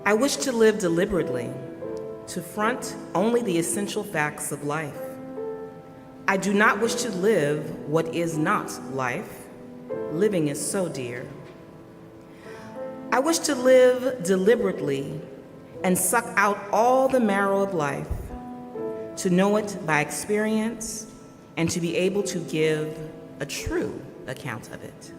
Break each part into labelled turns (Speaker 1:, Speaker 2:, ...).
Speaker 1: I wish to live deliberately, to front only the essential facts of life. I do not wish to live what is not life. Living is so dear. I wish to live deliberately and suck out all the marrow of life, to know it by experience and to be able to give a true account of it.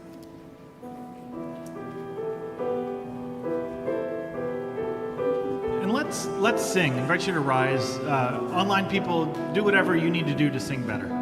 Speaker 2: And let's sing. I invite you to rise. Online people, do whatever you need to do to sing better.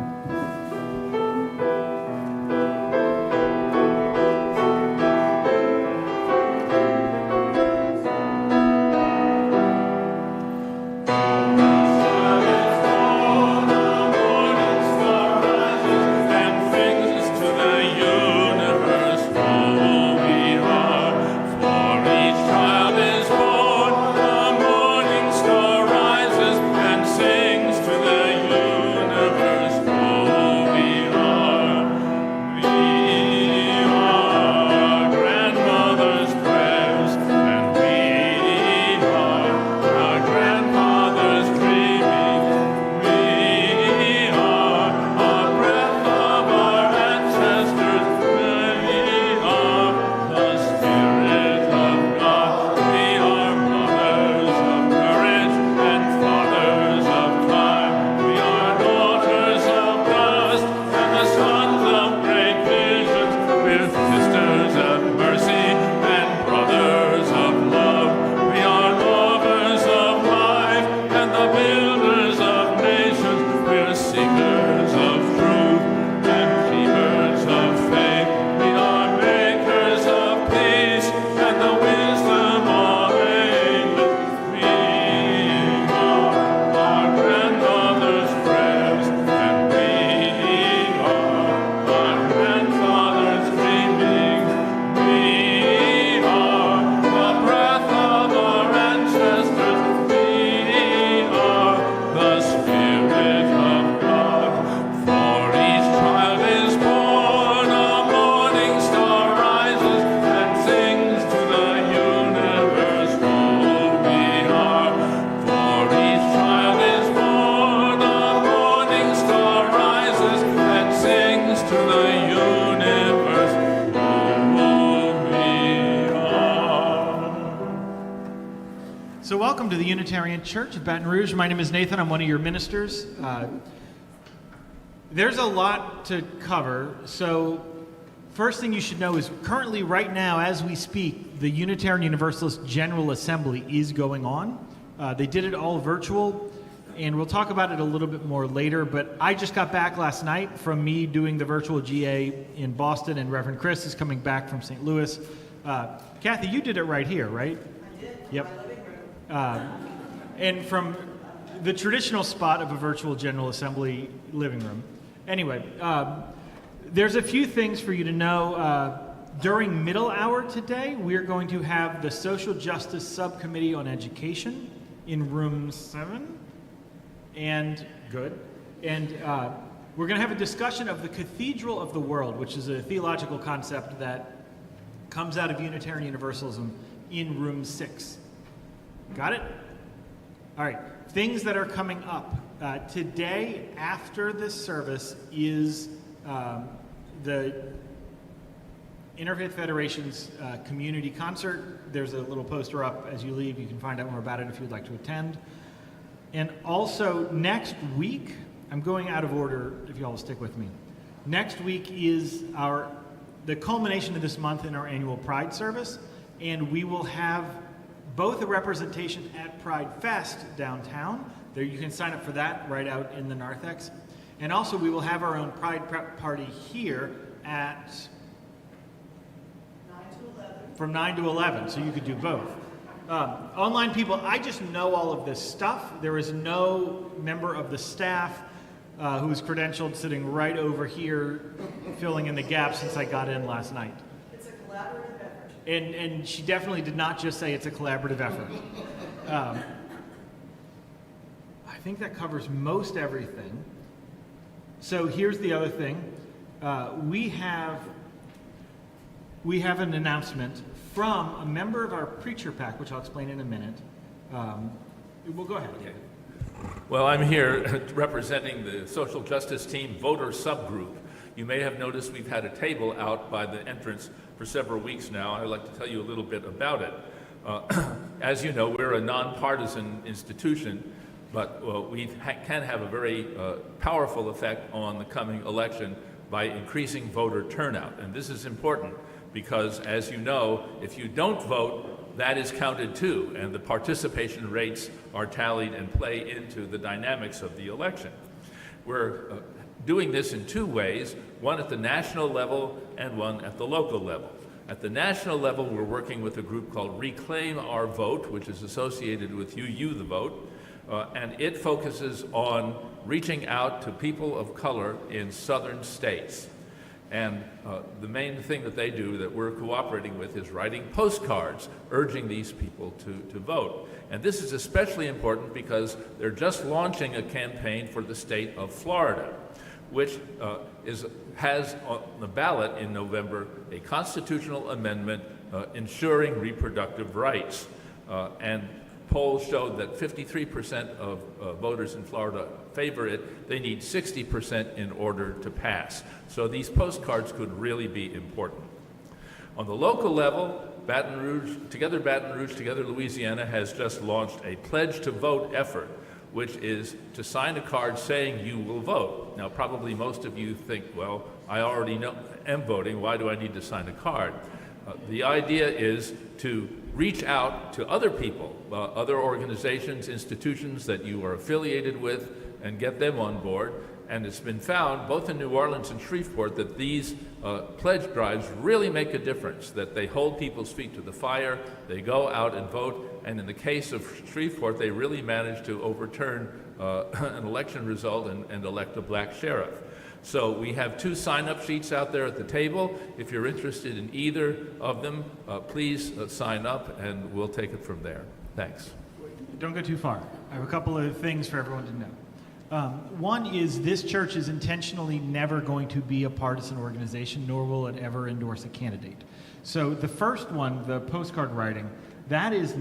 Speaker 2: So welcome to the Unitarian Church of Baton Rouge. My name is Nathan. I'm one of your ministers. There's a lot to cover. So first thing you should know is currently right now as we speak, the Unitarian Universalist General Assembly is going on. They did it all virtual, and we'll talk about it a little bit more later, but I just got back last night from me doing the virtual GA in Boston, and Reverend Chris is coming back from St. Louis. Kathy, you did it right here, right?
Speaker 1: I did.
Speaker 2: Yep.
Speaker 1: My living room.
Speaker 2: And from the traditional spot of a virtual General Assembly living room. Anyway, there's a few things for you to know. During middle hour today, we're going to have the Social Justice Subcommittee on Education in room 7. And good. And we're going to have a discussion of the Cathedral of the World, which is a theological concept that comes out of Unitarian Universalism in room 6. Got it? All right. Things that are coming up. Today, after this service, is the Interfaith Federation's community concert. There's a little poster up as you leave. You can find out more about it if you'd like to attend. And also, next week, I'm going out of order if you all will stick with me. Next week is the culmination of this month in our annual Pride service, and we will have both a representation at Pride Fest downtown. There you can sign up for that right out in the narthex. And also we will have our own Pride Prep Party here at
Speaker 1: 9 to 11.
Speaker 2: from 9 to 11, so you could do both. Online people, I just know all of this stuff. There is no member of the staff who is credentialed sitting right over here filling in the gaps since I got in last night.
Speaker 1: It's a collaborative effort.
Speaker 2: And she definitely did not just say it's a collaborative effort. I think that covers most everything. So here's the other thing. We have we have an announcement from a member of our preacher pack, which I'll explain in a minute. We'll go ahead.
Speaker 3: Okay. Well, I'm here representing the social justice team voter subgroup. You may have noticed we've had a table out by the entrance for several weeks now. I'd like to tell you a little bit about it. As you know, we're a nonpartisan institution, but we can have a very powerful effect on the coming election by increasing voter turnout. And this is important because, as you know, if you don't vote, that is counted too, and the participation rates are tallied and play into the dynamics of the election. We're doing this in two ways, one at the national level and one at the local level. At the national level, we're working with a group called Reclaim Our Vote, which is associated with You the Vote, and it focuses on reaching out to people of color in southern states. And the main thing that they do that we're cooperating with is writing postcards urging these people to vote. And this is especially important because they're just launching a campaign for the state of Florida, which has on the ballot in November a constitutional amendment ensuring reproductive rights. And polls showed that 53% of voters in Florida favor it. They need 60% in order to pass. So these postcards could really be important. On the local level, Together Louisiana has just launched a Pledge to Vote effort, which is to sign a card saying you will vote. Now, probably most of you think, well, I already am voting, why do I need to sign a card? The idea is to reach out to other people, other organizations, institutions that you are affiliated with, and get them on board. And it's been found, both in New Orleans and Shreveport, that these pledge drives really make a difference, that they hold people's feet to the fire, they go out and vote, and in the case of Shreveport, they really managed to overturn an election result and elect a black sheriff. So we have 2 sign-up sheets out there at the table. If you're interested in either of them, please sign up, and we'll take it from there. Thanks.
Speaker 2: Don't go too far. I have a couple of things for everyone to know. One is this church is intentionally never going to be a partisan organization, nor will it ever endorse a candidate. So the first one, the postcard writing, that is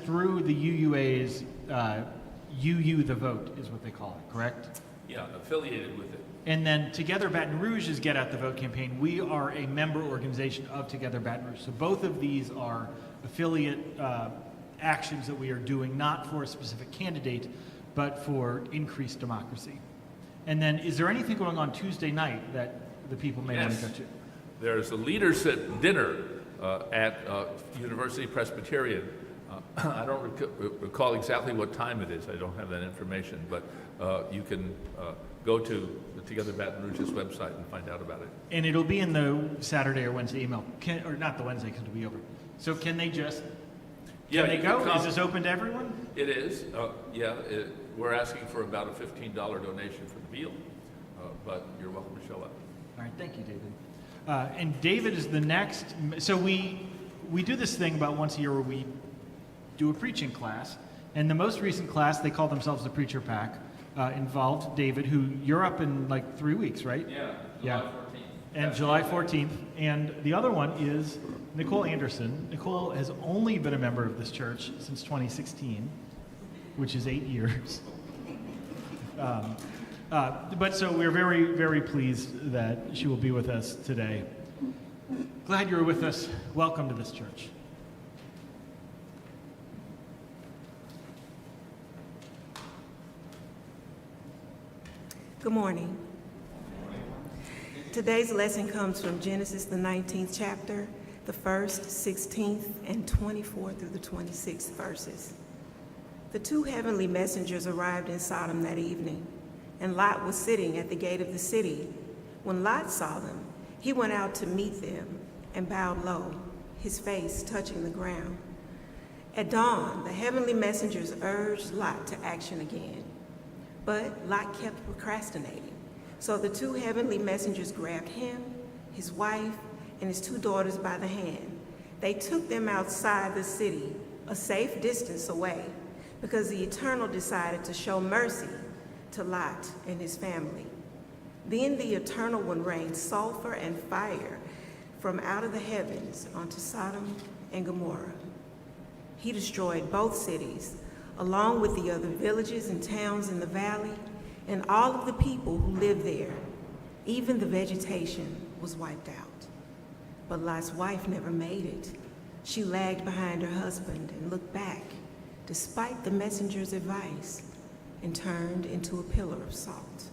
Speaker 2: through the UUA's UU the Vote is what they call it, correct?
Speaker 3: Yeah, affiliated with it.
Speaker 2: And then Together Baton Rouge's Get Out the Vote campaign, we are a member organization of Together Baton Rouge. So both of these are affiliate actions that we are doing, not for a specific candidate, but for increased democracy. And then, is there anything going on Tuesday night that the people may want to go to?
Speaker 3: There's a leadership dinner at University Presbyterian. I don't recall exactly what time it is. I don't have that information, but you can go to the Together Baton Rouge's website and find out about it.
Speaker 2: And it'll be in the Saturday or Wednesday email, or not the Wednesday because it'll be over. So can they go? Is this open to everyone?
Speaker 3: It is. We're asking for about a $15 donation for the meal, but you're welcome to show up.
Speaker 2: All right, thank you, David. And David is the next. So we do this thing about once a year where we do a preaching class, and the most recent class, they call themselves the Preacher Pack, involved David, who you're up in like 3 weeks, right?
Speaker 3: Yeah, July 14th.
Speaker 2: And July 14th. And the other one is Nicole Anderson. Nicole has only been a member of this church since 2016, which is 8 years. But so we're very, very pleased that she will be with us today. Glad you're with us. Welcome to this church.
Speaker 4: Good morning. Today's lesson comes from Genesis, the 19th chapter, the 1st, 16th, and 24th through the 26th verses. The 2 heavenly messengers arrived in Sodom that evening, and Lot was sitting at the gate of the city. When Lot saw them, he went out to meet them and bowed low, his face touching the ground. At dawn, the heavenly messengers urged Lot to action again. But Lot kept procrastinating. So the 2 heavenly messengers grabbed him, his wife, and his 2 daughters by the hand. They took them outside the city, a safe distance away, because the Eternal decided to show mercy to Lot and his family. Then the Eternal One rained sulfur and fire from out of the heavens onto Sodom and Gomorrah. He destroyed both cities, along with the other villages and towns in the valley, and all of the people who lived there. Even the vegetation was wiped out. But Lot's wife never made it. She lagged behind her husband and looked back, despite the messenger's advice, and turned into a pillar of salt.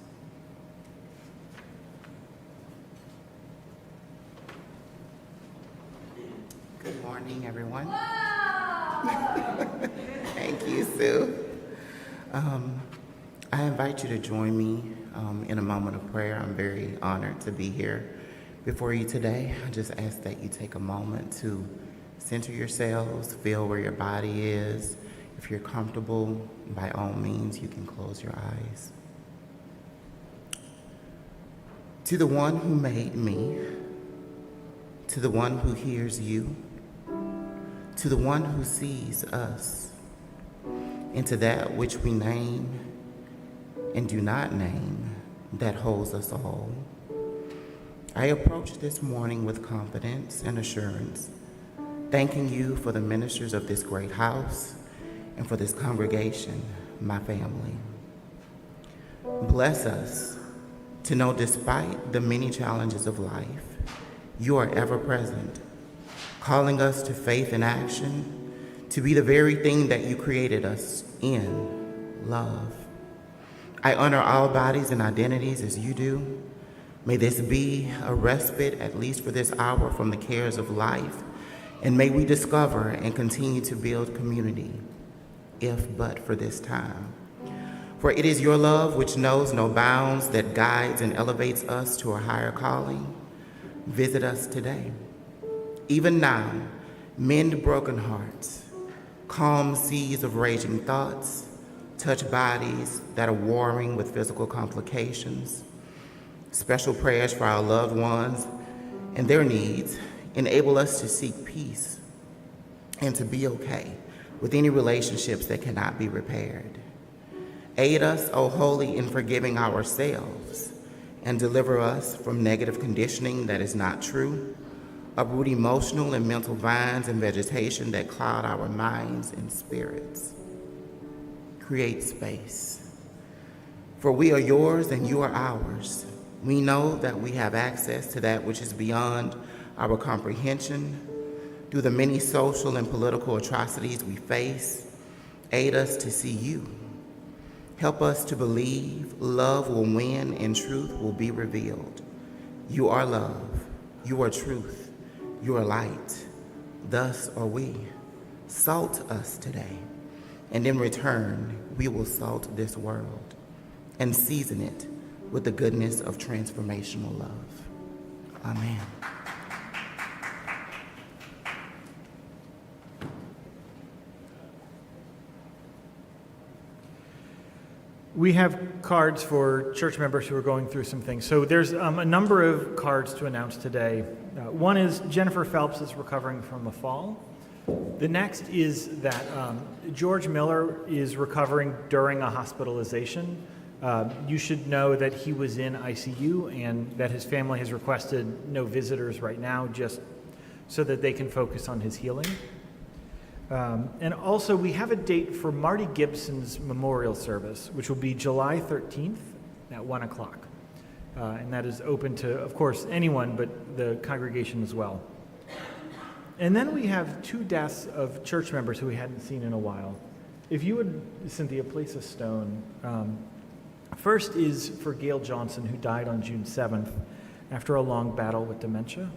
Speaker 5: Good morning, everyone. Thank you, Sue. I invite you to join me in a moment of prayer. I'm very honored to be here before you today. I just ask that you take a moment to center yourselves, feel where your body is. If you're comfortable, by all means, you can close your eyes. To the one who made me, to the one who hears you, to the one who sees us, and to that which we name and do not name, that holds us all, I approach this morning with confidence and assurance, thanking you for the ministers of this great house and for this congregation, my family. Bless us to know, despite the many challenges of life, you are ever present, calling us to faith and action, to be the very thing that you created us in, love. I honor all bodies and identities as you do. May this be a respite, at least for this hour, from the cares of life, and may we discover and continue to build community, if but for this time. For it is your love which knows no bounds that guides and elevates us to a higher calling. Visit us today. Even now, mend broken hearts, calm seas of raging thoughts, touch bodies that are warring with physical complications. Special prayers for our loved ones and their needs enable us to seek peace and to be okay with any relationships that cannot be repaired. Aid us, O Holy, in forgiving ourselves and deliver us from negative conditioning that is not true. Uproot emotional and mental vines and vegetation that cloud our minds and spirits. Create space. For we are yours and you are ours. We know that we have access to that which is beyond our comprehension. Through the many social and political atrocities we face, aid us to see you. Help us to believe love will win and truth will be revealed. You are love. You are truth. You are light. Thus are we. Salt us today, and in return, we will salt this world and season it with the goodness of transformational love. Amen.
Speaker 2: We have cards for church members who are going through some things. So there's a number of cards to announce today. One is Jennifer Phelps is recovering from a fall. The next is that George Miller is recovering during a hospitalization. You should know that he was in ICU and that his family has requested no visitors right now, just so that they can focus on his healing. And also, we have a date for Marty Gibson's memorial service, which will be July 13th at 1 o'clock. And that is open to, of course, anyone, but the congregation as well. And then we have 2 deaths of church members who we hadn't seen in a while. If you would, Cynthia, place a stone. First is for Gail Johnson, who died on June 7th after a long battle with dementia.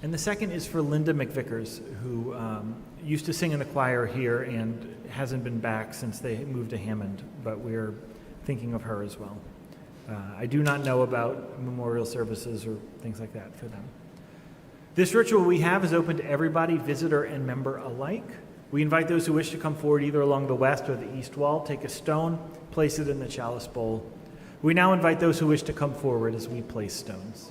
Speaker 2: And the second is for Linda McVickers, who used to sing in the choir here and hasn't been back since they moved to Hammond, but we're thinking of her as well. I do not know about memorial services or things like that for them. This ritual we have is open to everybody, visitor and member alike. We invite those who wish to come forward either along the west or the east wall, take a stone, place it in the chalice bowl. We now invite those who wish to come forward as we place stones.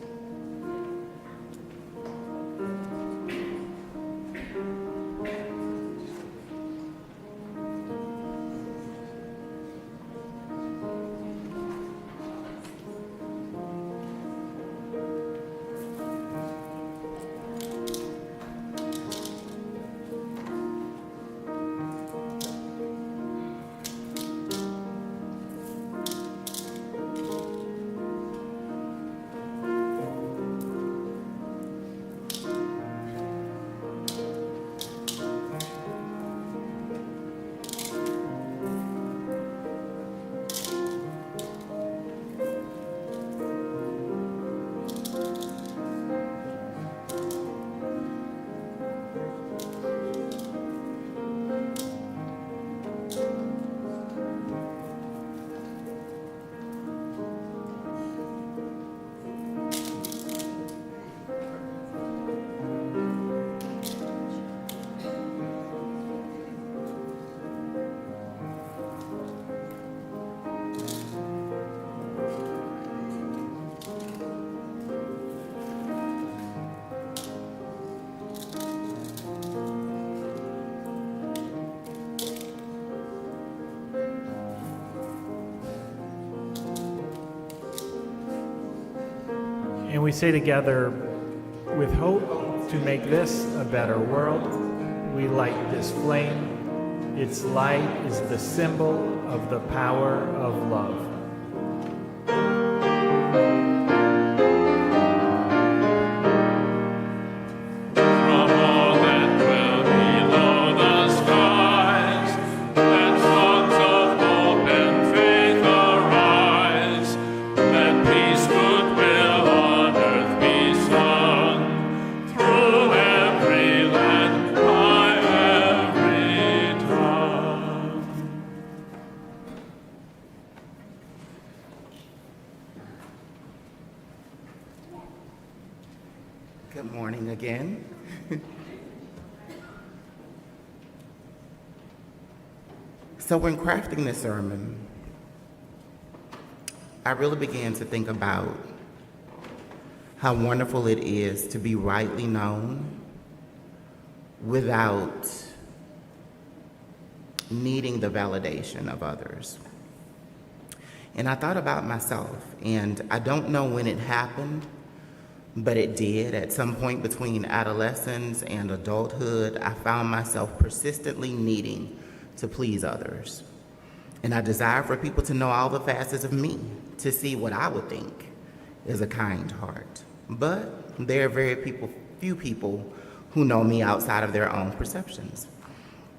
Speaker 2: And we say together, with hope to make this a better world, we light this flame. Its light is the symbol of the power of love.
Speaker 5: Good morning again. So when crafting this sermon, I really began to think about how wonderful it is to be rightly known without needing the validation of others. And I thought about myself, and I don't know when it happened, but it did. At some point between adolescence and adulthood, I found myself persistently needing to please others. And I desire for people to know all the facets of me, to see what I would think is a kind heart. But there are few people who know me outside of their own perceptions.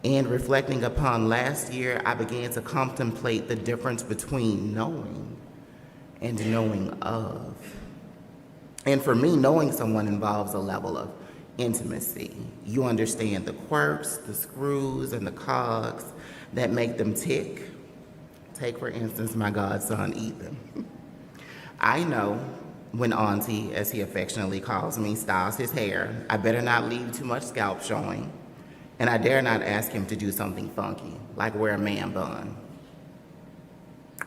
Speaker 5: And reflecting upon last year, I began to contemplate the difference between knowing and knowing of. And for me, knowing someone involves a level of intimacy. You understand the quirks, the screws, and the cogs that make them tick. Take, for instance, my godson, Ethan. I know when Auntie, as he affectionately calls me, styles his hair, I better not leave too much scalp showing, and I dare not ask him to do something funky, like wear a man bun.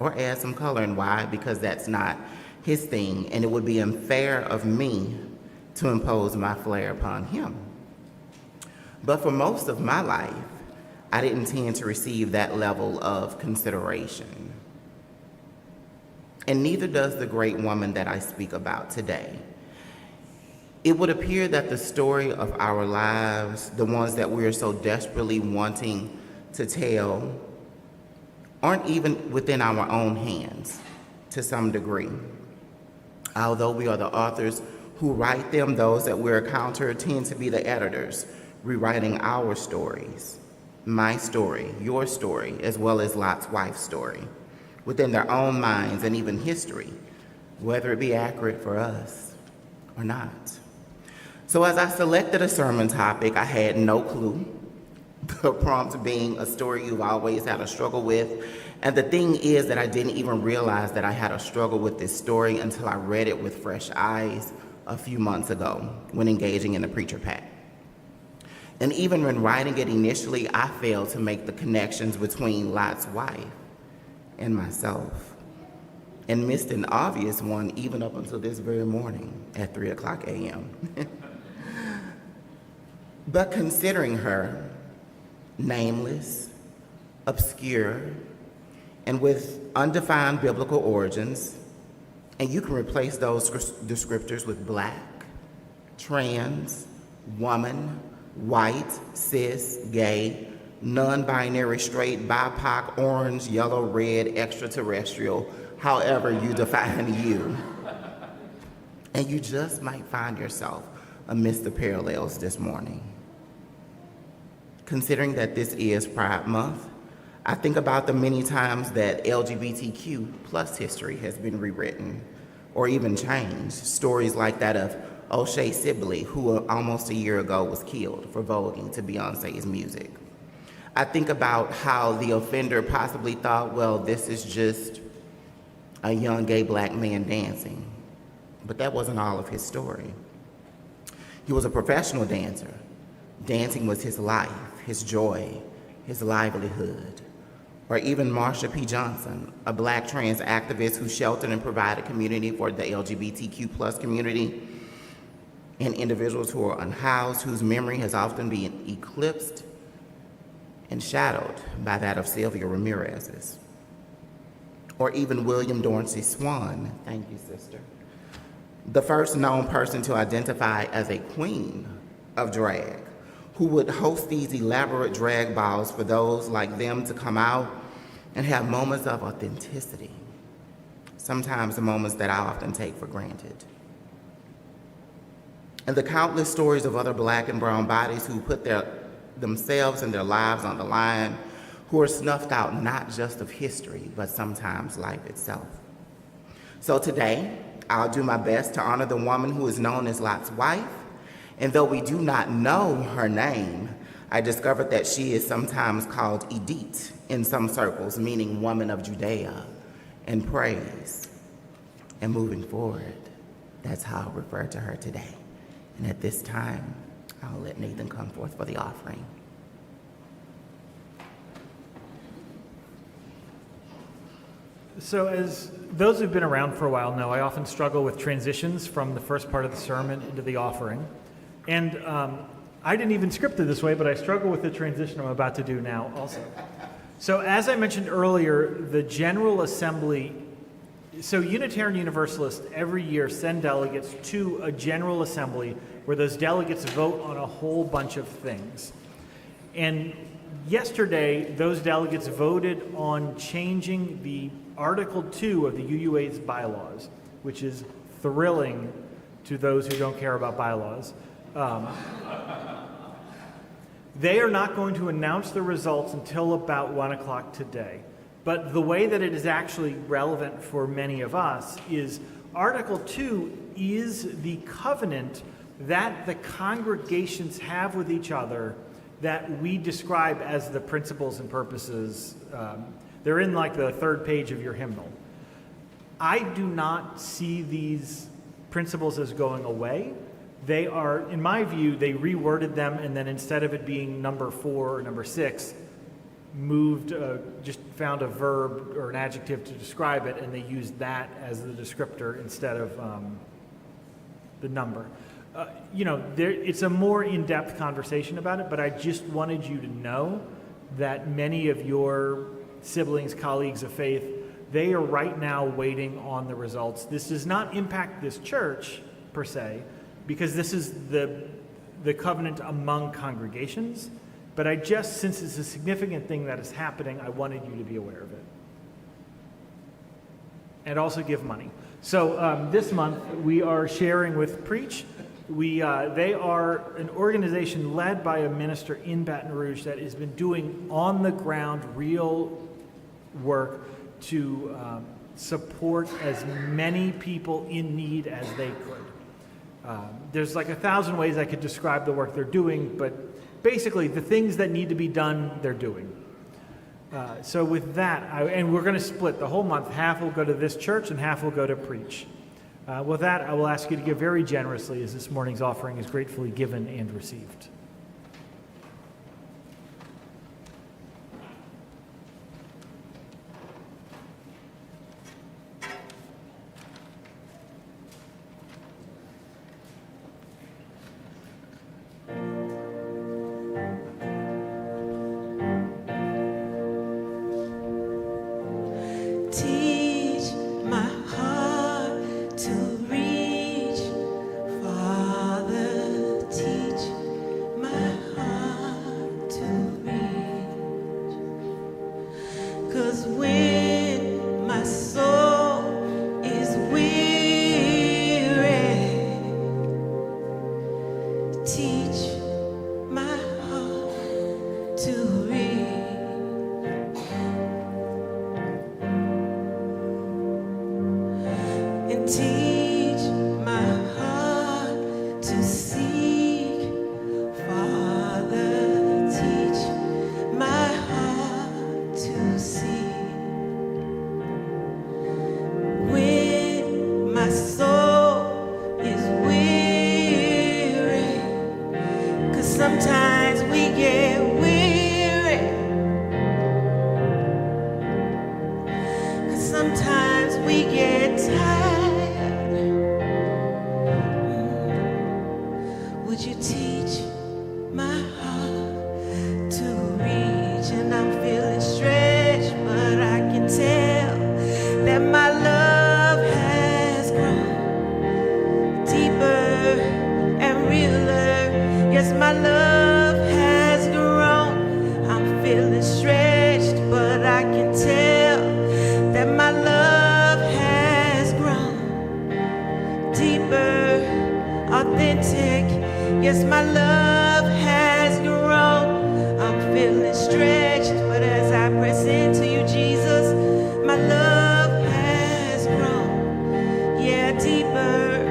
Speaker 5: Or add some color, and why? Because that's not his thing, and it would be unfair of me to impose my flair upon him. But for most of my life, I didn't tend to receive that level of consideration. And neither does the great woman that I speak about today. It would appear that the story of our lives, the ones that we are so desperately wanting to tell, aren't even within our own hands to some degree. Although we are the authors who write them, those that we encounter tend to be the editors, rewriting our stories, my story, your story, as well as Lot's wife's story, within their own minds and even history, whether it be accurate for us or not. So as I selected a sermon topic, I had no clue, the prompt being a story you've always had a struggle with. And the thing is that I didn't even realize that I had a struggle with this story until I read it with fresh eyes a few months ago when engaging in the preacher pack. And even when writing it initially, I failed to make the connections between Lot's wife and myself, and missed an obvious one even up until this very morning at 3:00 a.m. But considering her nameless, obscure, and with undefined biblical origins, and you can replace those descriptors with black, trans, woman, white, cis, gay, non-binary, straight, BIPOC, orange, yellow, red, extraterrestrial, however you define you. And you just might find yourself amidst the parallels this morning. Considering that this is Pride Month, I think about the many times that LGBTQ plus history has been rewritten or even changed. Stories like that of O'Shea Sibley, who almost a year ago was killed for voguing to Beyonce's music. I think about how the offender possibly thought, well, this is just a young gay black man dancing. But that wasn't all of his story. He was a professional dancer. Dancing was his life, his joy, his livelihood. Or even Marsha P. Johnson, a black trans activist who sheltered and provided community for the LGBTQ plus community, and individuals who are unhoused, whose memory has often been eclipsed and shadowed by that of Sylvia Ramirez's. Or even William Dorsey Swan, thank you, sister, the first known person to identify as a queen of drag, who would host these elaborate drag balls for those like them to come out and have moments of authenticity, sometimes the moments that I often take for granted. And the countless stories of other Black and brown bodies who put themselves and their lives on the line, who are snuffed out not just of history, but sometimes life itself. So today, I'll do my best to honor the woman who is known as Lot's wife, and though we do not know her name, I discovered that she is sometimes called Edith in some circles, meaning woman of Judea and praise. And moving forward, that's how I'll refer to her today. And at this time, I'll let Nathan come forth for the offering.
Speaker 2: So as those who've been around for a while know, I often struggle with transitions from the first part of the sermon into the offering. And I didn't even script it this way, but I struggle with the transition I'm about to do now also. So as I mentioned earlier, the General Assembly, so Unitarian Universalists every year send delegates to a General Assembly where those delegates vote on a whole bunch of things. And yesterday, those delegates voted on changing the Article 2 of the UUA's bylaws, which is thrilling to those who don't care about bylaws. They are not going to announce the results until about 1 o'clock today. But the way that it is actually relevant for many of us is Article 2 is the covenant that the congregations have with each other that we describe as the principles and purposes. They're in like the third page of your hymnal. I do not see these principles as going away. They are, in my view, they reworded them, and then instead of it being number 4 or number 6, moved, just found a verb or an adjective to describe it, and they used that as the descriptor instead of the number. It's a more in-depth conversation about it, but I just wanted you to know that many of your siblings, colleagues of faith, they are right now waiting on the results. This does not impact this church, per se, because this is the covenant among congregations, but since it's a significant thing that is happening, I wanted you to be aware of it. And also give money. So this month, we are sharing with Preach. They are an organization led by a minister in Baton Rouge that has been doing on-the-ground, real work to support as many people in need as they could. There's like 1,000 ways I could describe the work they're doing, but basically the things that need to be done, they're doing. So with that, and we're going to split the whole month. Half will go to this church and half will go to Preach. With that, I will ask you to give very generously as this morning's offering is gratefully given and received.
Speaker 4: Teach my heart to reach, Father. Teach my heart to reach. 'Cause when my soul is weary, teach my heart to reach. And teach my heart to seek, Father. Teach my heart to see. When my soul is weary, 'cause sometimes we get weary, 'cause sometimes we get tired. authentic. Yes, my love has grown. I'm feeling stretched, but as I press into you, Jesus, my love has grown. Yeah, deeper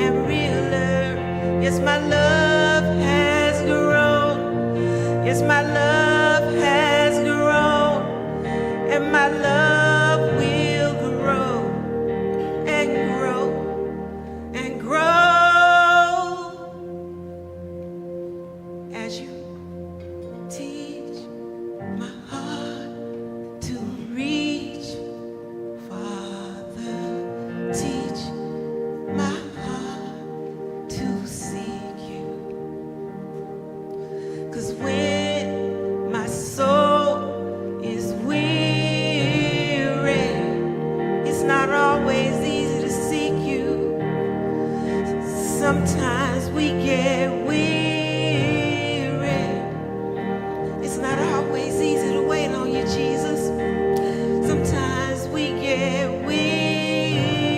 Speaker 4: and realer. Yes, my love has grown. Yes, my love has grown. And my love will grow and grow and grow as you teach my heart to reach. Father, teach my heart to seek you. 'Cause when my soul is weary, it's not always easy to seek you. Sometimes we get weary. It's not always easy to wait on you, Jesus. Sometimes we get weary.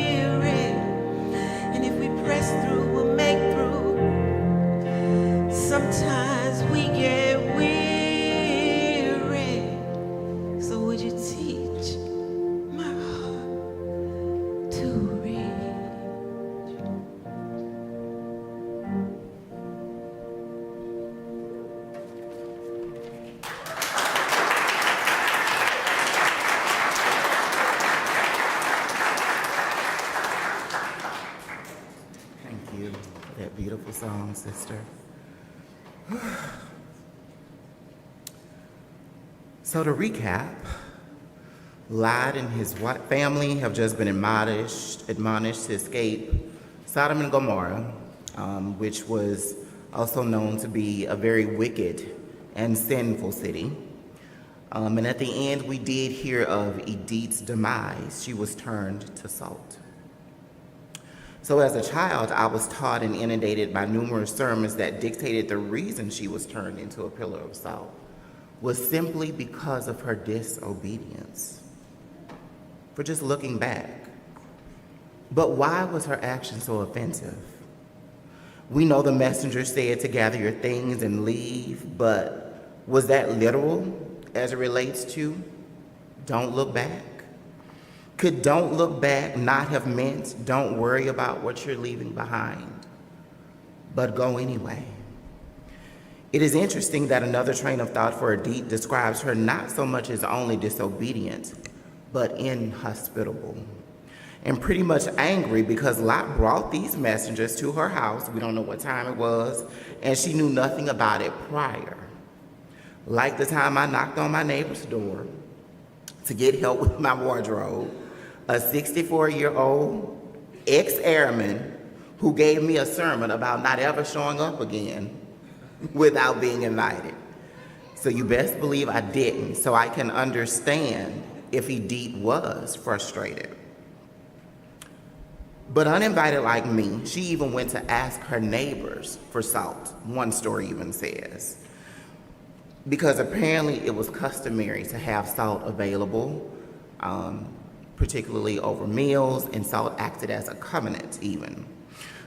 Speaker 4: And if we press through, we'll make through. Sometimes we get weary. So would you teach my heart to reach?
Speaker 5: Thank you for that beautiful song, sister. So to recap, Lot and his family have just been admonished to escape Sodom and Gomorrah, which was also known to be a very wicked and sinful city. And at the end, we did hear of Edith's demise. She was turned to salt. So as a child, I was taught and inundated by numerous sermons that dictated the reason she was turned into a pillar of salt was simply because of her disobedience. For just looking back. But why was her action so offensive? We know the messenger said to gather your things and leave, but was that literal as it relates to don't look back? Could don't look back not have meant don't worry about what you're leaving behind, but go anyway? It is interesting that another train of thought for Edith describes her not so much as only disobedient, but inhospitable, and pretty much angry because Lot brought these messengers to her house. We don't know what time it was, and she knew nothing about it prior. Like the time I knocked on my neighbor's door to get help with my wardrobe, a 64-year-old ex-airman who gave me a sermon about not ever showing up again without being invited. So you best believe I didn't, so I can understand if Edith was frustrated. But uninvited like me, she even went to ask her neighbors for salt, one story even says, because apparently it was customary to have salt available, particularly over meals, and salt acted as a covenant even.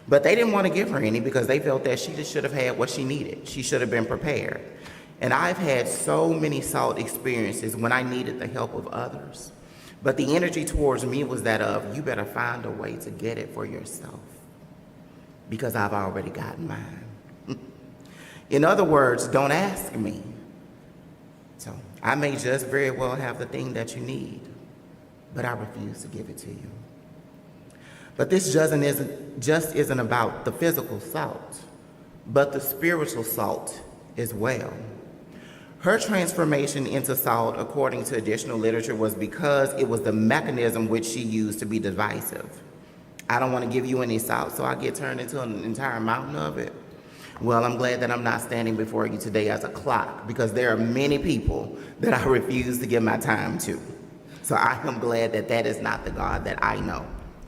Speaker 5: But they didn't want to give her any because they felt that she just should have had what she needed. She should have been prepared. And I've had so many salt experiences when I needed the help of others. But the energy towards me was that of, you better find a way to get it for yourself because I've already gotten mine. In other words, don't ask me. So I may just very well have the thing that you need, but I refuse to give it to you. But this just isn't about the physical salt, but the spiritual salt as well. Her transformation into salt, according to additional literature, was because it was the mechanism which she used to be divisive. I don't want to give you any salt, so I get turned into an entire mountain of it. Well, I'm glad that I'm not standing before you today as a clock, because there are many people that I refuse to give my time to. So I am glad that that is not the God that I know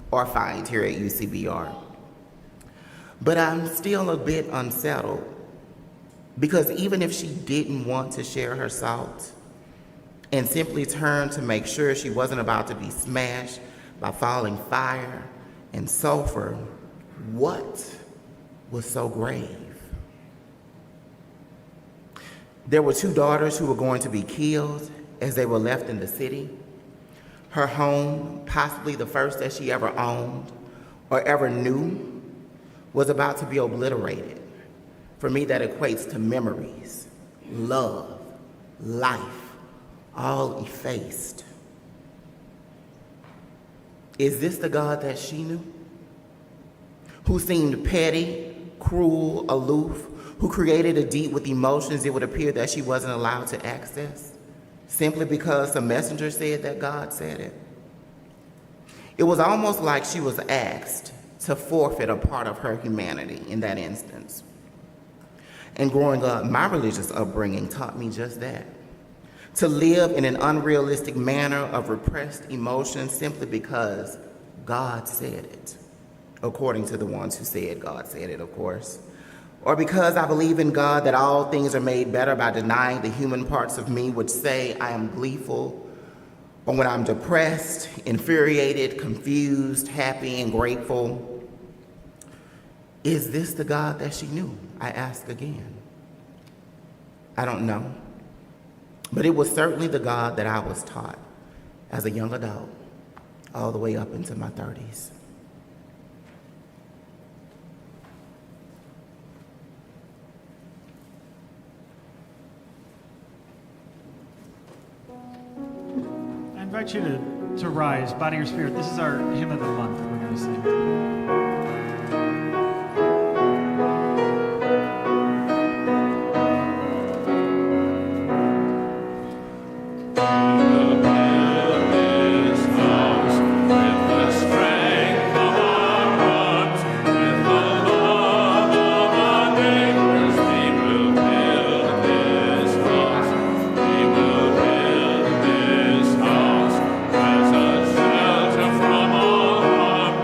Speaker 5: or find here at UCBR. But I'm still a bit unsettled, because even if she didn't want to share her salt and simply turned to make sure she wasn't about to be smashed by falling fire and sulfur, what was so grave. There were 2 daughters who were going to be killed as they were left in the city. Her home, possibly the first that she ever owned or ever knew, was about to be obliterated. For me, that equates to memories, love, life, all effaced. Is this the God that she knew? Who seemed petty, cruel, aloof, who created a deep with emotions it would appear that she wasn't allowed to access, simply because the messenger said that God said it? It was almost like she was asked to forfeit a part of her humanity in that instance. And growing up, my religious upbringing taught me just that. To live in an unrealistic manner of repressed emotions simply because God said it, according to the ones who said God said it, of course. Or because I believe in God that all things are made better by denying the human parts of me which say I am gleeful, or when I'm depressed, infuriated, confused, happy, and grateful. Is this the God that she knew? I ask again. I don't know. But it was certainly the God that I was taught as a young adult, all the way up into my 30s.
Speaker 2: I invite you to rise, body or spirit. This is our hymn of the month that we're going to sing.
Speaker 3: From all harm,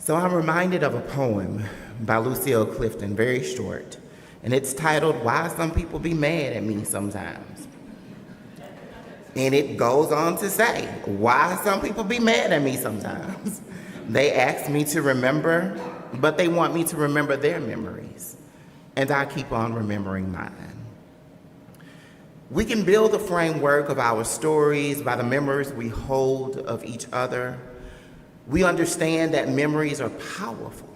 Speaker 5: So I'm reminded of a poem by Lucille Clifton, very short, and it's titled, Why Some People Be Mad at Me Sometimes. And it goes on to say, why some people be mad at me sometimes. They ask me to remember, but they want me to remember their memories. And I keep on remembering mine. We can build a framework of our stories by the memories we hold of each other. We understand that memories are powerful.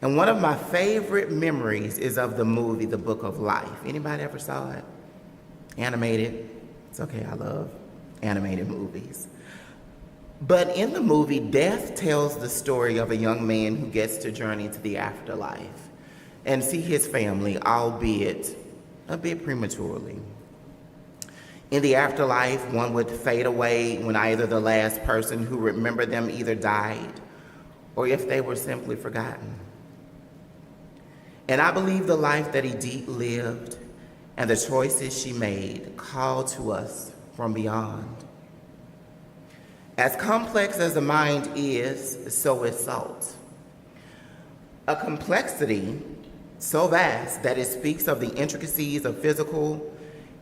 Speaker 5: And one of my favorite memories is of the movie, The Book of Life. Anybody ever saw it? Animated? It's okay, I love animated movies. But in the movie, Death tells the story of a young man who gets to journey to the afterlife and see his family, albeit a bit prematurely. In the afterlife, one would fade away when either the last person who remembered them either died or if they were simply forgotten. And I believe the life that Edith lived and the choices she made call to us from beyond. As complex as the mind is, so is salt. A complexity so vast that it speaks of the intricacies of physical,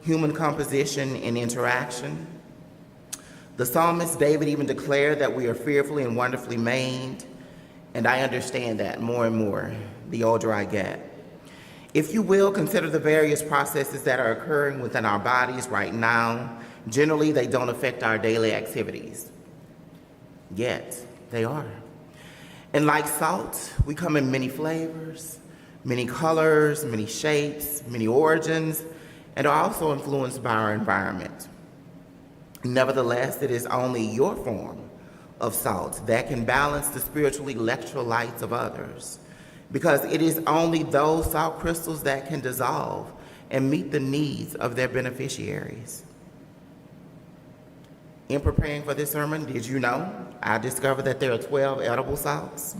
Speaker 5: human composition and interaction. The psalmist David even declared that we are fearfully and wonderfully made, and I understand that more and more the older I get. If you will, consider the various processes that are occurring within our bodies right now. Generally, they don't affect our daily activities. Yet, they are. And like salt, we come in many flavors, many colors, many shapes, many origins, and are also influenced by our environment. Nevertheless, it is only your form of salt that can balance the spiritual electrolytes of others, because it is only those salt crystals that can dissolve and meet the needs of their beneficiaries. In preparing for this sermon, did you know I discovered that there are 12 edible salts?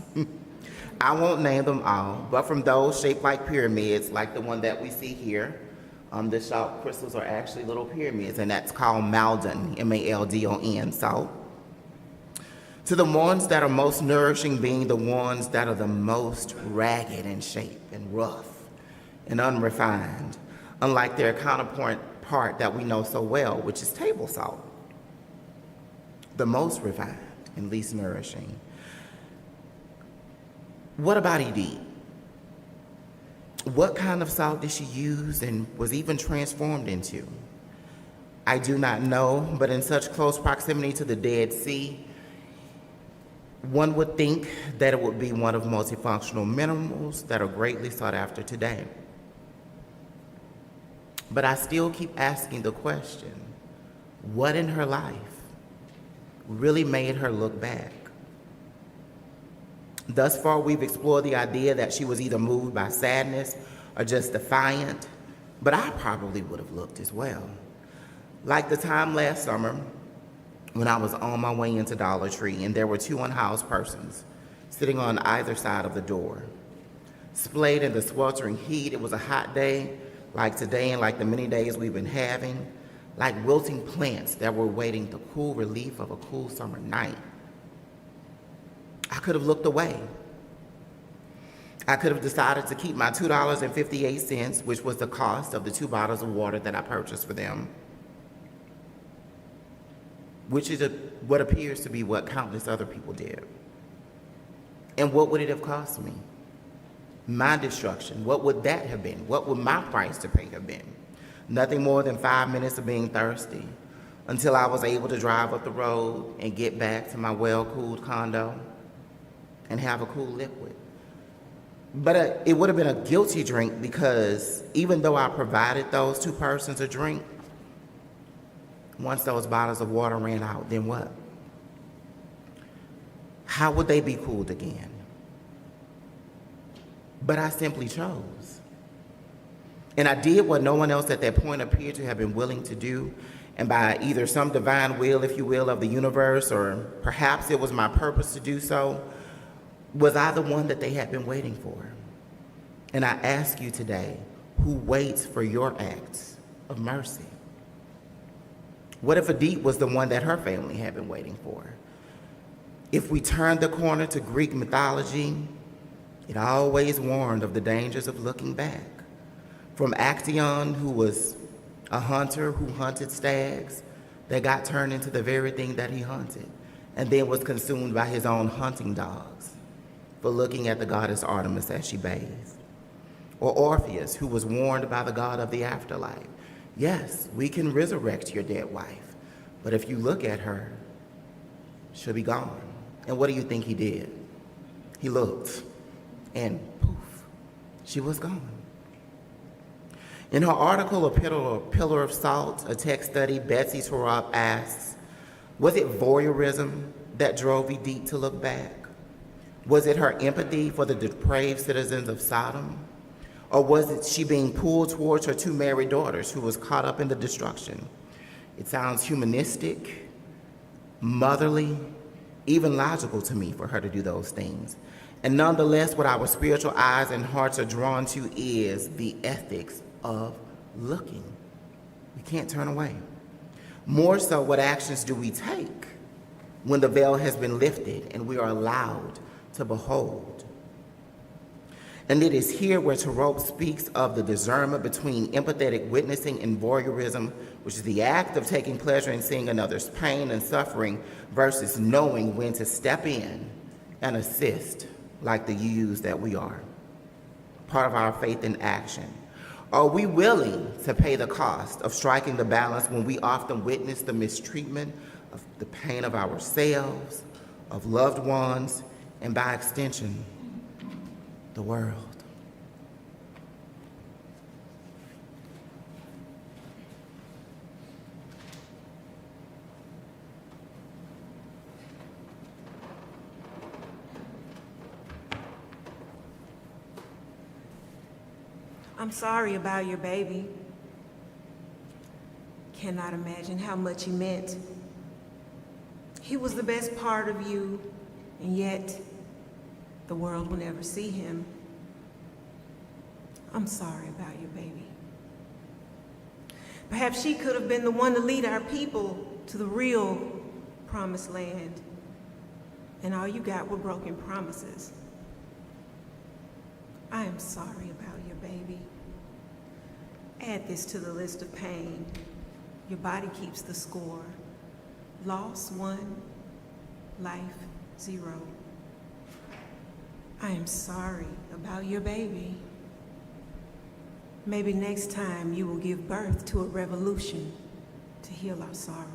Speaker 5: I won't name them all, but from those shaped like pyramids, like the one that we see here, the salt crystals are actually little pyramids, and that's called Maldon, M-A-L-D-O-N, salt. To the ones that are most nourishing being the ones that are the most ragged in shape and rough and unrefined, unlike their counterpart that we know so well, which is table salt, the most refined and least nourishing. What about Edith? What kind of salt did she use and was even transformed into? I do not know, but in such close proximity to the Dead Sea, one would think that it would be one of multifunctional minerals that are greatly sought after today. But I still keep asking the question, what in her life really made her look back? Thus far, we've explored the idea that she was either moved by sadness or just defiant, but I probably would have looked as well. Like the time last summer when I was on my way into Dollar Tree and there were two unhoused persons sitting on either side of the door. Splayed in the sweltering heat, it was a hot day, like today and like the many days we've been having, like wilting plants that were waiting the cool relief of a cool summer night. I could have looked away. I could have decided to keep my $2.58, which was the cost of the 2 bottles of water that I purchased for them, which is what appears to be what countless other people did. And what would it have cost me? My destruction, what would that have been? What would my price to pay have been? Nothing more than 5 minutes of being thirsty until I was able to drive up the road and get back to my well-cooled condo and have a cool liquid. But it would have been a guilty drink because even though I provided those two persons a drink, once those bottles of water ran out, then what? How would they be cooled again? But I simply chose. And I did what no one else at that point appeared to have been willing to do. And by either some divine will, if you will, of the universe, or perhaps it was my purpose to do so, was I the one that they had been waiting for? And I ask you today, who waits for your acts of mercy? What if Edith was the one that her family had been waiting for? If we turn the corner to Greek mythology, it always warned of the dangers of looking back. From Actaeon, who was a hunter who hunted stags, that got turned into the very thing that he hunted, and then was consumed by his own hunting dogs for looking at the goddess Artemis as she bathed. Or Orpheus, who was warned by the god of the afterlife. Yes, we can resurrect your dead wife, but if you look at her, she'll be gone. And what do you think he did? He looked, and poof, she was gone. In her article, A Pillar of Salt, a tech study, Betsy Tarab asks, was it voyeurism that drove Edith to look back? Was it her empathy for the depraved citizens of Sodom? Or was it she being pulled towards her two married daughters who was caught up in the destruction? It sounds humanistic, motherly, even logical to me for her to do those things. And nonetheless, what our spiritual eyes and hearts are drawn to is the ethics of looking. We can't turn away. More so, what actions do we take when the veil has been lifted and we are allowed to behold? And it is here where Tarot speaks of the discernment between empathetic witnessing and voyeurism, which is the act of taking pleasure in seeing another's pain and suffering, versus knowing when to step in and assist like the youths that we are. Part of our faith in action. Are we willing to pay the cost of striking the balance when we often witness the mistreatment of the pain of ourselves, of loved ones, and by extension, the world?
Speaker 4: I'm sorry about your baby. Cannot imagine how much he meant. He was the best part of you, and yet the world will never see him. I'm sorry about your baby. Perhaps she could have been the one to lead our people to the real promised land, and all you got were broken promises. I am sorry about your baby. Add this to the list of pain. Your body keeps the score. Loss 1, life 0. I am sorry about your baby. Maybe next time you will give birth to a revolution to heal our sorrows.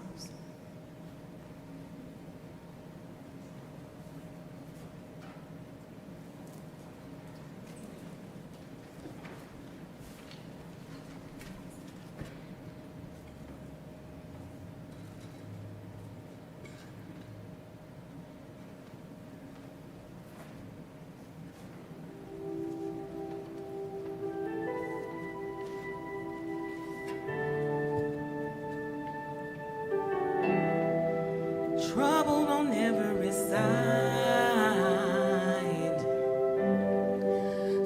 Speaker 4: Troubled on every side.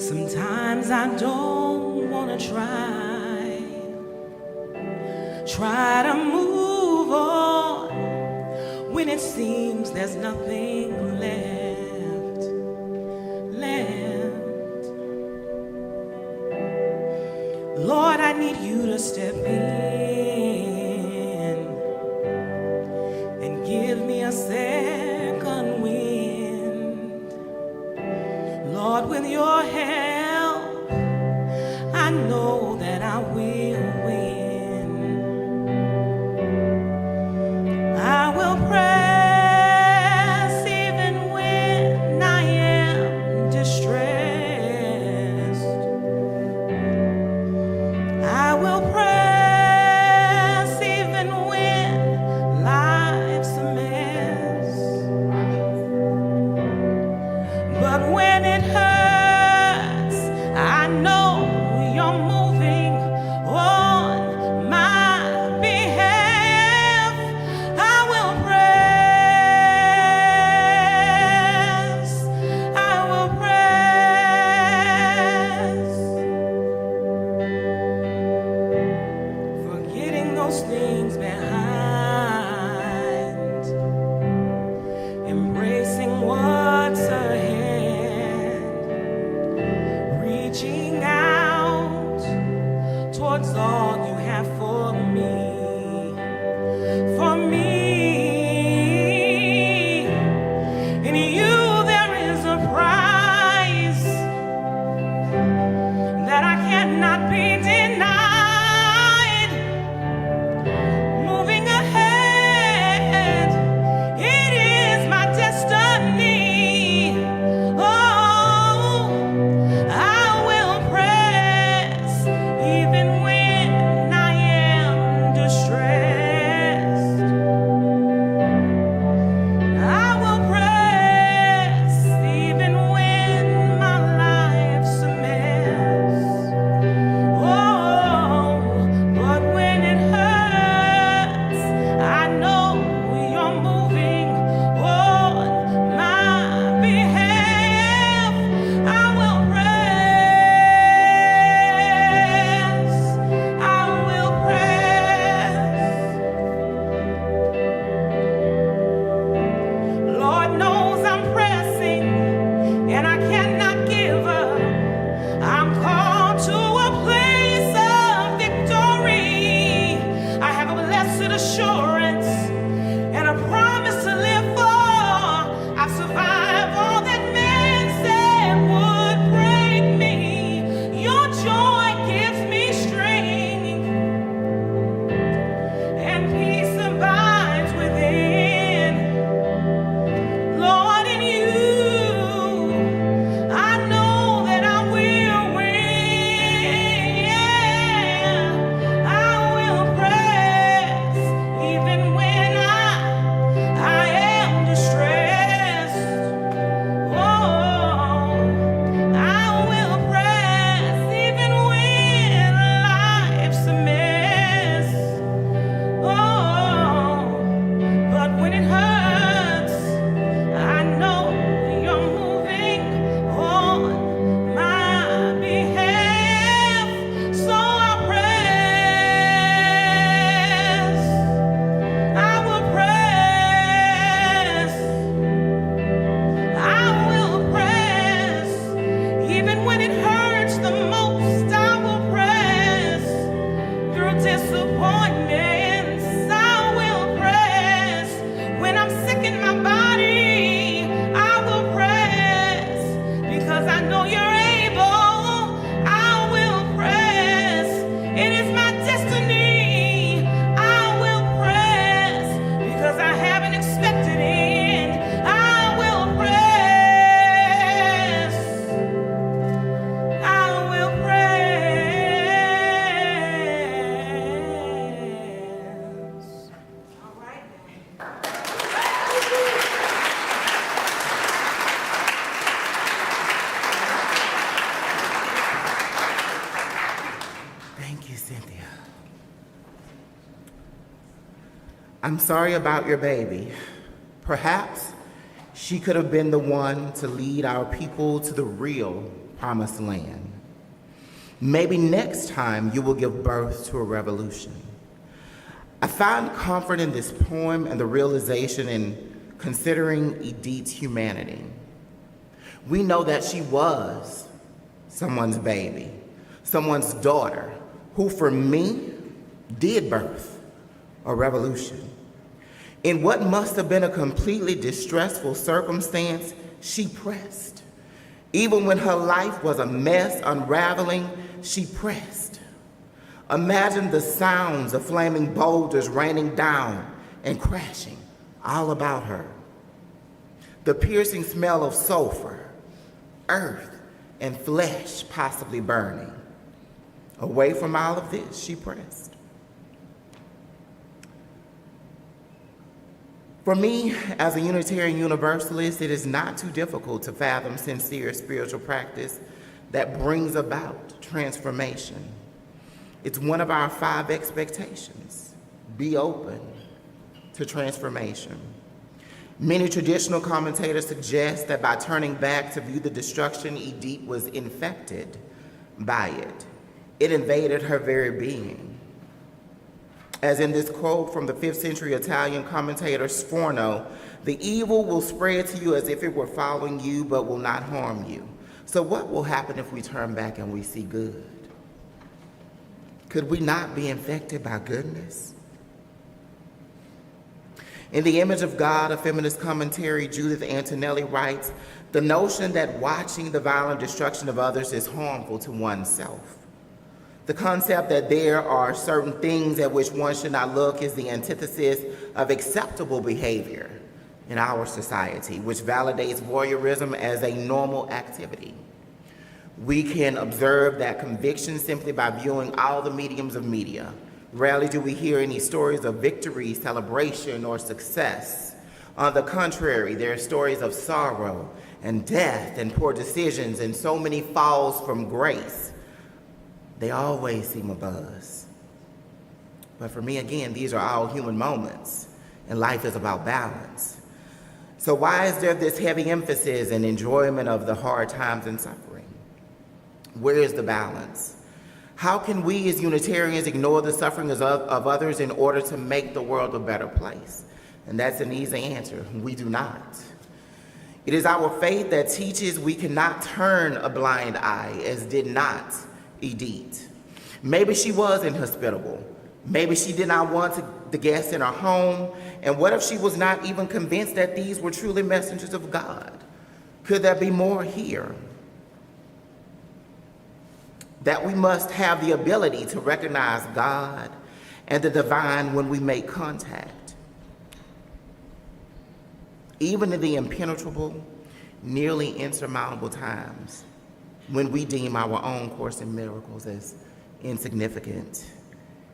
Speaker 4: Sometimes I don't want to try to move on when it seems there's nothing left. Lord, I need you to step in and give me a second wind. Lord, with your help, I know that I will win. I will press even when I am distressed. I will press even when life's a mess. But when it hurts, I know you're moving on my behalf. I will press, forgetting those things behind, embrace
Speaker 1: all you have for me. For me, in you there is a prize that I cannot be denied. Moving ahead, it is my destiny. Oh, I will press even when I am distressed. I will press even when my life's a mess. Oh, but when it hurts, I know you're moving on my behalf. I will press. I will press. Lord knows I'm pressing, and I cannot give up. I'm called to a place of victory. I have a blessed assurance and a promise to live for. I've survived all that man said would break me. Your joy gives me strength, and peace abides within. Lord, in you, I know that I will win. I will press even when I am distressed. Oh, I will press even when life's a mess. Oh, but when it hurts, I know you're moving on my behalf. So I'll press. I will press. I will press. Even when it hurts the most, I will press. Through disappointments, I will press. When I'm sick in my body, I will press. Because I know you're able, I will press. It is my destiny, I will press. Because I have an expected end, I will press. I will press. All right.
Speaker 5: Thank you, Cynthia. I'm sorry about your baby. Perhaps she could have been the one to lead our people to the real promised land. Maybe next time you will give birth to a revolution. I find comfort in this poem and the realization in considering Edith's humanity. We know that she was someone's baby, someone's daughter, who for me did birth a revolution. In what must have been a completely distressful circumstance, she pressed. Even when her life was a mess unraveling, she pressed. Imagine the sounds of flaming boulders raining down and crashing all about her. The piercing smell of sulfur, earth, and flesh possibly burning. Away from all of this, she pressed. For me, as a Unitarian Universalist, it is not too difficult to fathom sincere spiritual practice that brings about transformation. It's one of our 5 expectations. Be open to transformation. Many traditional commentators suggest that by turning back to view the destruction, Edith was infected by it. It invaded her very being. As in this quote from the 5th century Italian commentator Sforno, the evil will spread to you as if it were following you, but will not harm you. So what will happen if we turn back and we see good? Could we not be infected by goodness? In The Image of God, a feminist commentary, Judith Antonelli writes, the notion that watching the violent destruction of others is harmful to oneself. The concept that there are certain things at which one should not look is the antithesis of acceptable behavior in our society, which validates voyeurism as a normal activity. We can observe that conviction simply by viewing all the mediums of media. Rarely do we hear any stories of victory, celebration, or success. On the contrary, there are stories of sorrow and death and poor decisions and so many falls from grace. They always seem abuzz. But for me, again, these are all human moments, and life is about balance. So why is there this heavy emphasis and enjoyment of the hard times and suffering? Where is the balance? How can we as Unitarians ignore the suffering of others in order to make the world a better place? And that's an easy answer. We do not. It is our faith that teaches we cannot turn a blind eye, as did not Edith. Maybe she was inhospitable. Maybe she did not want the guests in her home. And what if she was not even convinced that these were truly messengers of God? Could there be more here? That we must have the ability to recognize God and the divine when we make contact. Even in the impenetrable, nearly insurmountable times when we deem our own Course in Miracles as insignificant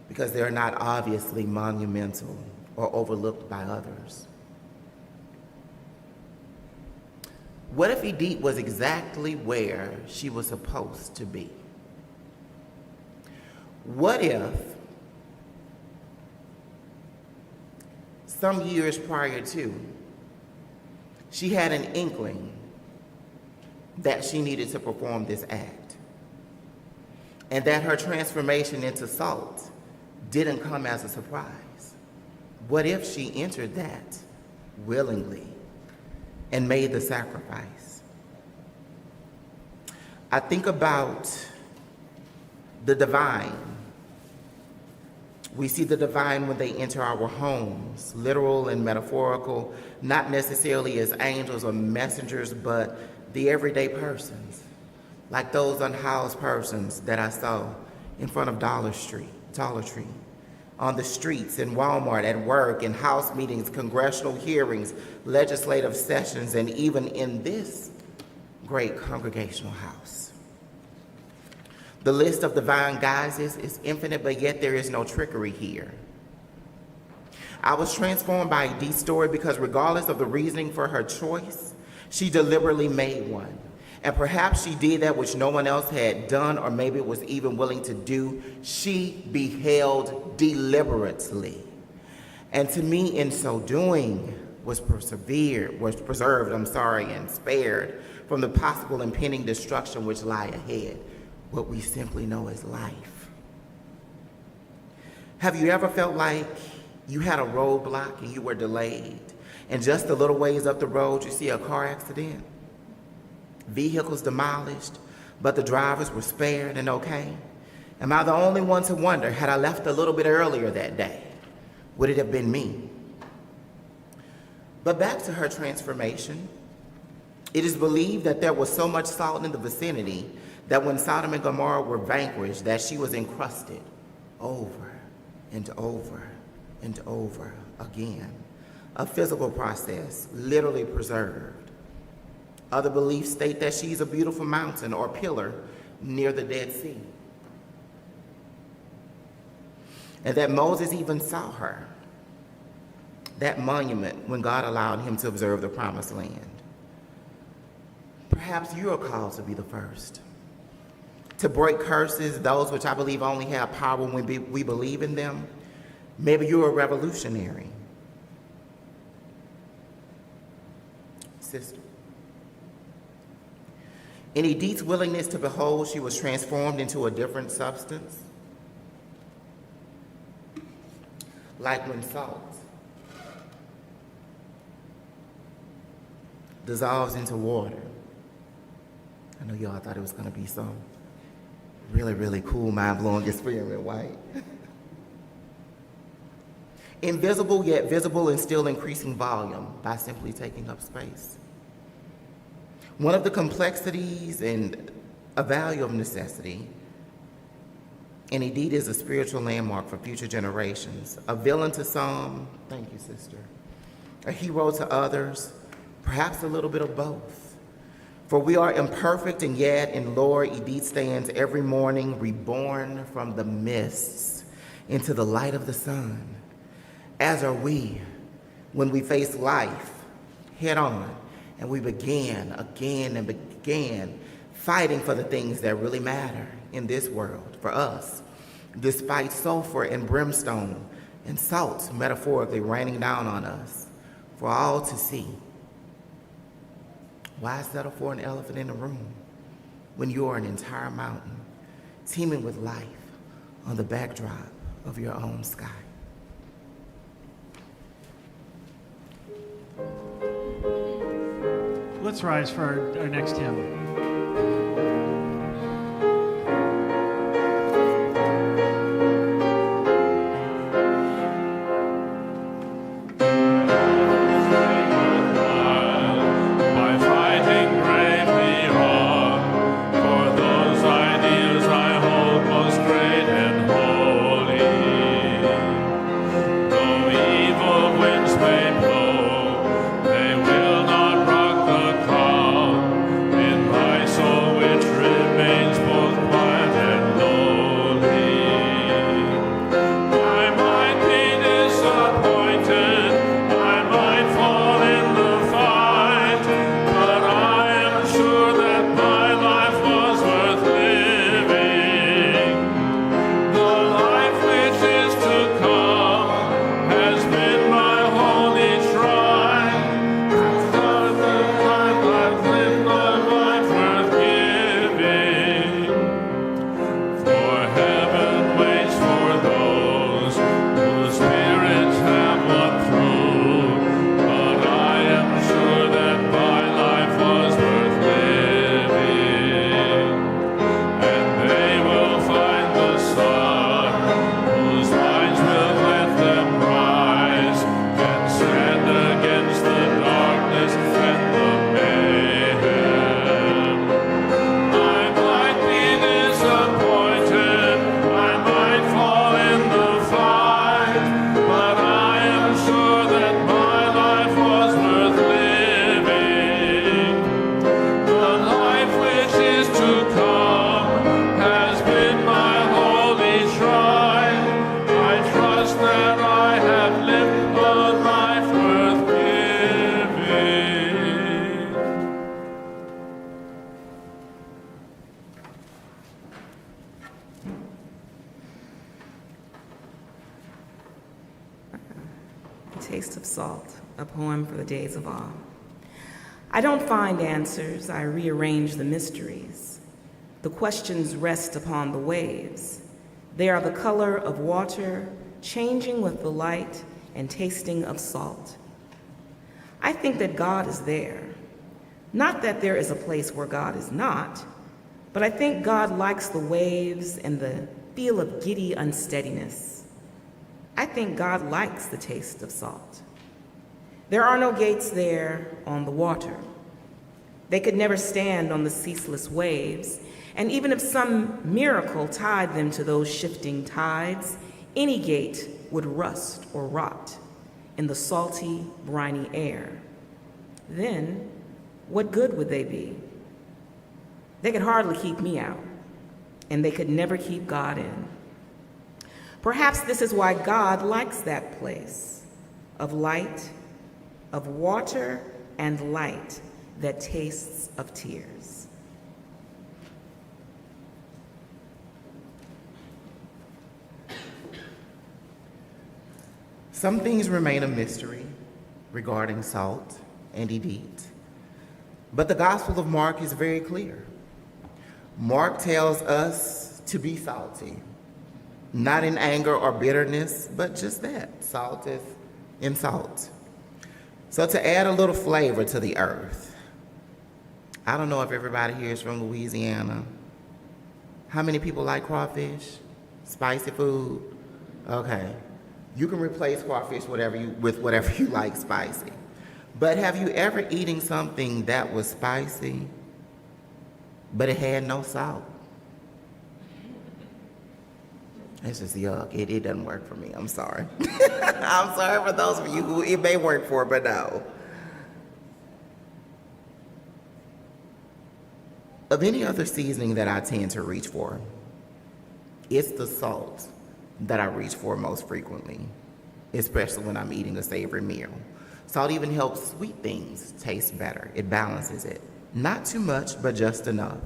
Speaker 5: because they are not obviously monumental or overlooked by others. What if Edith was exactly where she was supposed to be? What if some years prior to, she had an inkling that she needed to perform this act, and that her transformation into salt didn't come as a surprise? What if she entered that willingly and made the sacrifice? I think about the divine. We see the divine when they enter our homes, literal and metaphorical, not necessarily as angels or messengers, but the everyday persons, like those unhoused persons that I saw in front of Dollar Tree, on the streets, in Walmart, at work, in house meetings, congressional hearings, legislative sessions, and even in this great congregational house. The list of divine guises is infinite, but yet there is no trickery here. I was transformed by Edith's story because regardless of the reasoning for her choice, she deliberately made one. And perhaps she did that which no one else had done or maybe was even willing to do. She beheld deliberately. And to me, in so doing, was preserved, and spared from the possible impending destruction which lie ahead, what we simply know as life. Have you ever felt like you had a roadblock and you were delayed, and just a little ways up the road you see a car accident? Vehicles demolished, but the drivers were spared and okay? Am I the only one to wonder, had I left a little bit earlier that day, would it have been me? But back to her transformation. It is believed that there was so much salt in the vicinity that when Sodom and Gomorrah were vanquished, that she was encrusted over and over and over again. A physical process, literally preserved. Other beliefs state that she's a beautiful mountain or pillar near the Dead Sea. And that Moses even saw her, that monument, when God allowed him to observe the Promised Land. Perhaps you are called to be the first, to break curses, those which I believe only have power when we believe in them. Maybe you're a revolutionary. Sister. In Edith's willingness to behold, she was transformed into a different substance. Like when salt dissolves into water. I know y'all thought it was going to be so really, really cool, mind-blowing experiment, white. Invisible yet visible and still increasing volume by simply taking up space. One of the complexities and a value of necessity, and indeed is a spiritual landmark for future generations. A villain to some, thank you, sister, a hero to others, perhaps a little bit of both. For we are imperfect, and yet in Lord Edith stands every morning reborn from the mists into the light of the sun. As are we when we face life head on and we began again and began fighting for the things that really matter in this world for us, despite sulfur and brimstone and salt metaphorically raining down on us for all to see. Why settle for an elephant in the room when you are an entire mountain teeming with life on the backdrop of your own sky?
Speaker 2: Let's rise for our next hymn.
Speaker 1: Taste of Salt, a poem for the days of awe. I don't find answers, I rearrange the mysteries. The questions rest upon the waves. They are the color of water, changing with the light and tasting of salt. I think that God is there. Not that there is a place where God is not, but I think God likes the waves and the feel of giddy unsteadiness. I think God likes the taste of salt. There are no gates there on the water. They could never stand on the ceaseless waves, and even if some miracle tied them to those shifting tides, any gate would rust or rot in the salty, briny air. Then, what good would they be? They could hardly keep me out, and they could never keep God in. Perhaps this is why God likes that place of light, of water and light that tastes of tears.
Speaker 5: Some things remain a mystery regarding salt and Edith, but the Gospel of Mark is very clear. Mark tells us to be salty. Not in anger or bitterness, but just that, salt is in salt. So to add a little flavor to the earth, I don't know if everybody here is from Louisiana, How many people like crawfish? Spicy food? Okay. You can replace crawfish with whatever you like spicy. But have you ever eaten something that was spicy, but it had no salt? It's just yuck. It doesn't work for me. I'm sorry. I'm sorry for those of you who it may work for, but no. Of any other seasoning that I tend to reach for, it's the salt that I reach for most frequently, especially when I'm eating a savory meal. Salt even helps sweet things taste better. It balances it. Not too much, but just enough.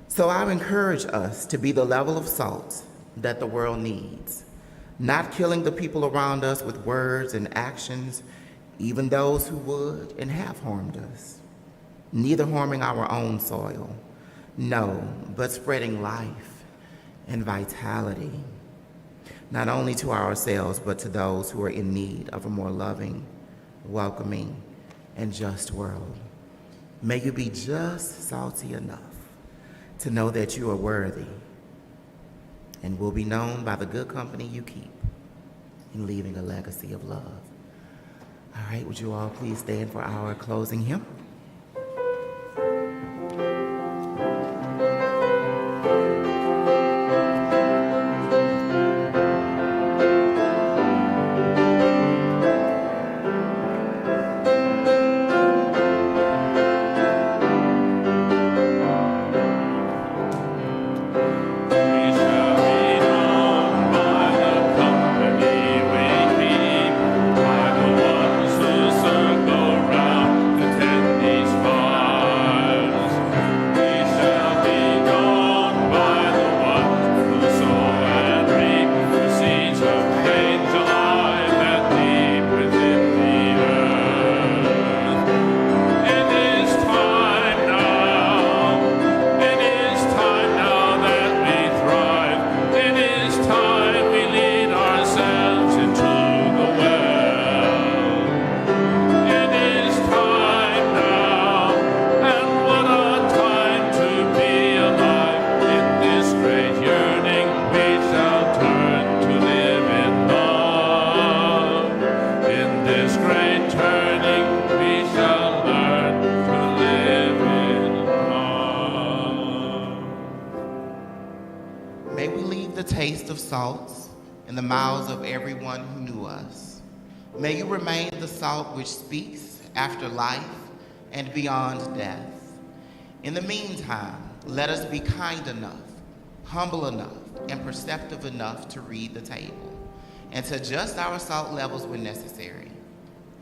Speaker 5: So I encourage us to be the level of salt that the world needs, not killing the people around us with words and actions, even those who would and have harmed us. Neither harming our own soil, no, but spreading life and vitality, not only to ourselves, but to those who are in need of a more loving, welcoming, and just world. May you be just salty enough to know that you are worthy and will be known by the good company you keep in leaving a legacy of love. All right, would you all please stand for our closing hymn? May we leave the taste of salt in the mouths of everyone who knew us. May you remain the salt which speaks after life and beyond death. In the meantime, let us be kind enough, humble enough, and perceptive enough to read the table and to adjust our salt levels when necessary,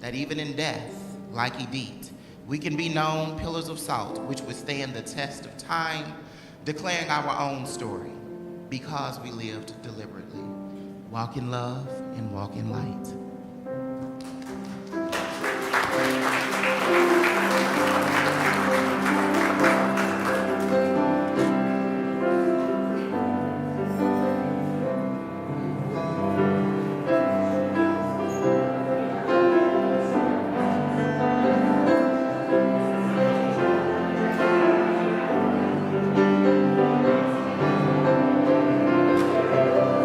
Speaker 5: that even in death, like Edith, we can be known pillars of salt which withstand the test of time, declaring our own story because we lived deliberately. Walk in love and walk in light.